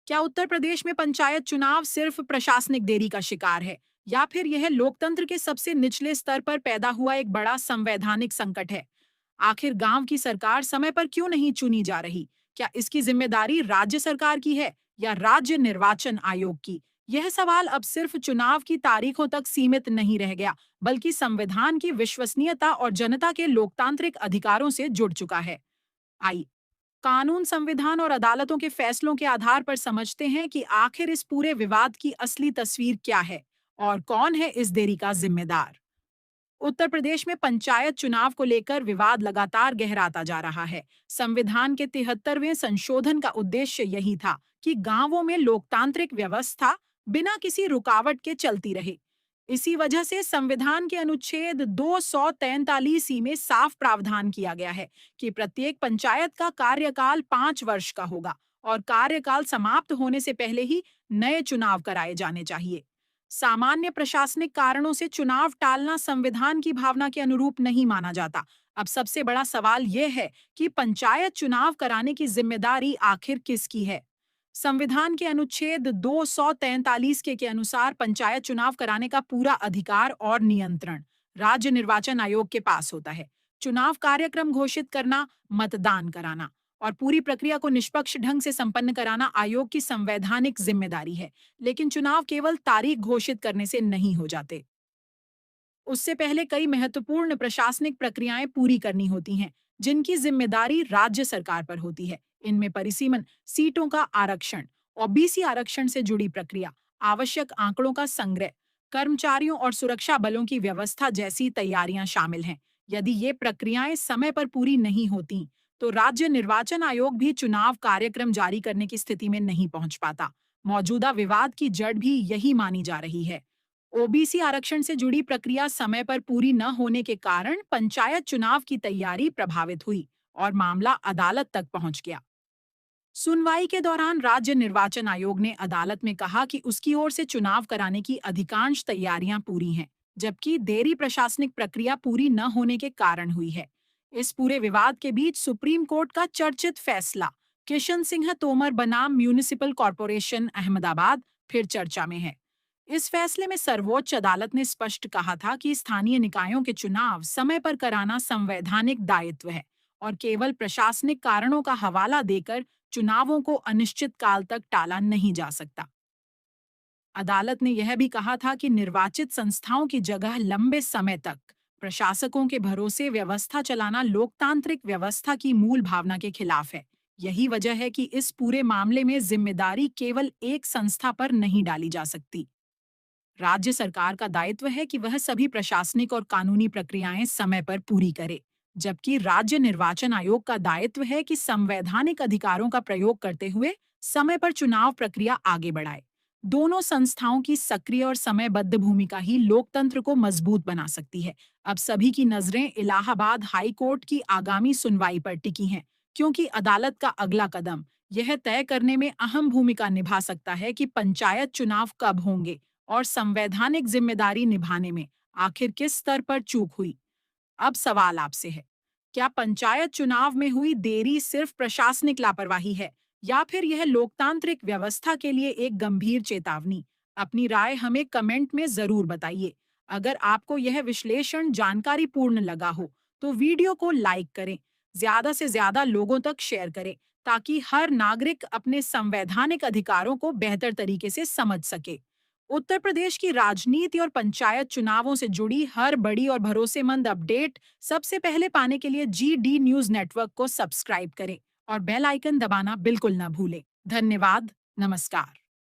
क्या उत्तर प्रदेश में पंचायत चुनाव सिर्फ प्रशासनिक देरी का शिकार है या फिर यह लोकतंत्र के सबसे निचले स्तर पर पैदा हुआ एक बड़ा संवैधानिक संकट है? आखिर गांव की सरकार समय पर क्यों नहीं चुनी जा रही? क्या इसकी जिम्मेदारी राज्य सरकार की है या राज्य निर्वाचन आयोग की? यह सवाल अब सिर्फ चुनाव की तारीखों तक सीमित नहीं रह गया, बल्कि संविधान की विश्वसनीयता और जनता के लोकतांत्रिक अधिकारों से जुड़ चुका है। आई कानून, संविधान और अदालतों के फैसलों के आधार पर समझते हैं कि आखिर इस पूरे विवाद की असली तस्वीर क्या है और कौन है इस देरी का जिम्मेदार। उत्तर प्रदेश में पंचायत चुनाव को लेकर विवाद लगातार गहराता जा रहा है। संविधान के 73वें संशोधन का उद्देश्य यही था कि गांवों में लोकतांत्रिक व्यवस्था बिना किसी रुकावट के चलती रहे। इसी वजह से संविधान के अनुच्छेद 243 में साफ प्रावधान किया गया है कि प्रत्येक पंचायत का कार्यकाल 5 वर्ष का होगा और कार्यकाल समाप्त होने से पहले ही नए चुनाव कराए जाने चाहिए। सामान्य प्रशासनिक कारणों से चुनाव टालना संविधान की भावना के अनुरूप नहीं माना जाता। अब सबसे बड़ा सवाल यह है कि पंचायत चुनाव कराने की जिम्मेदारी आखिर किसकी है? संविधान के अनुच्छेद 243 के अनुसार पंचायत चुनाव कराने का पूरा अधिकार और नियंत्रण राज्य निर्वाचन आयोग के पास होता है। चुनाव कार्यक्रम घोषित करना, मतदान कराना और पूरी प्रक्रिया को निष्पक्ष ढंग से संपन्न कराना आयोग की संवैधानिक जिम्मेदारी है। लेकिन चुनाव केवल तारीख घोषित करने से नहीं हो जाते। उससे पहले कई महत्वपूर्ण प्रशासनिक प्रक्रियाएं पूरी करनी होती हैं, जिनकी जिम्मेदारी राज्य सरकार पर होती है। इनमें परिसीमन, सीटों का आरक्षण, ओबीसी आरक्षण से जुड़ी प्रक्रिया, आवश्यक आंकड़ों का संग्रह, कर्मचारियों और सुरक्षा बलों की व्यवस्था जैसी तैयारियां शामिल हैं। यदि ये प्रक्रियाएं समय पर पूरी नहीं होती, तो राज्य निर्वाचन आयोग भी चुनाव कार्यक्रम जारी करने की स्थिति में नहीं पहुंच पाता। मौजूदा विवाद की जड़ भी यही मानी जा रही है। ओबीसी आरक्षण से जुड़ी प्रक्रिया समय पर पूरी न होने के कारण पंचायत चुनाव की तैयारी प्रभावित हुई और मामला अदालत तक पहुंच गया। सुनवाई के दौरान राज्य निर्वाचन आयोग ने अदालत में कहा कि उसकी ओर से चुनाव कराने की अधिकांश तैयारियां पूरी हैं, जबकि देरी प्रशासनिक प्रक्रिया पूरी न होने के कारण हुई है। इस पूरे विवाद के बीच सुप्रीम कोर्ट का चर्चित फैसला किशन सिंह तोमर बनाम म्यूनिसिपल कॉरपोरेशन अहमदाबाद फिर चर्चा में है। इस फैसले में सर्वोच्च अदालत ने स्पष्ट कहा था कि स्थानीय निकायों के चुनाव समय पर कराना संवैधानिक दायित्व है और केवल प्रशासनिक कारणों का हवाला देकर चुनावों को अनिश्चित काल तक टाला नहीं जा सकता। अदालत ने यह भी कहा था कि निर्वाचित संस्थाओं की जगह लंबे समय तक प्रशासकों के भरोसे व्यवस्था चलाना लोकतांत्रिक व्यवस्था की मूल भावना के खिलाफ है। यही वजह है कि इस पूरे मामले में जिम्मेदारी केवल एक संस्था पर नहीं डाली जा सकती। राज्य सरकार का दायित्व है कि वह सभी प्रशासनिक और कानूनी प्रक्रियाएं समय पर पूरी करे, जबकि राज्य निर्वाचन आयोग का दायित्व है कि संवैधानिक अधिकारों का प्रयोग करते हुए समय पर चुनाव प्रक्रिया आगे बढ़ाए। दोनों संस्थाओं की सक्रिय और समयबद्ध भूमिका ही लोकतंत्र को मजबूत बना सकती है। अब सभी की नजरें इलाहाबाद हाई कोर्ट की आगामी सुनवाई पर टिकी हैं, क्योंकि अदालत का अगला कदम यह तय करने में अहम भूमिका निभा सकता है कि पंचायत चुनाव कब होंगे और संवैधानिक जिम्मेदारी निभाने में आखिर किस स्तर पर चूक हुई। अब सवाल आपसे है, क्या पंचायत चुनाव में हुई देरी सिर्फ प्रशासनिक लापरवाही है या फिर यह लोकतांत्रिक व्यवस्था के लिए एक गंभीर चेतावनी? अपनी राय हमें कमेंट में जरूर बताइए। अगर आपको यह विश्लेषण जानकारीपूर्ण लगा हो तो वीडियो को लाइक करें, ज्यादा से ज्यादा लोगों तक शेयर करें, ताकि हर नागरिक अपने संवैधानिक अधिकारों को बेहतर तरीके से समझ सके। उत्तर प्रदेश की राजनीति और पंचायत चुनावों से जुड़ी हर बड़ी और भरोसेमंद अपडेट सबसे पहले पाने के लिए GD न्यूज नेटवर्क को सब्सक्राइब करें और बेल आइकन दबाना बिल्कुल न भूलें। धन्यवाद। नमस्कार।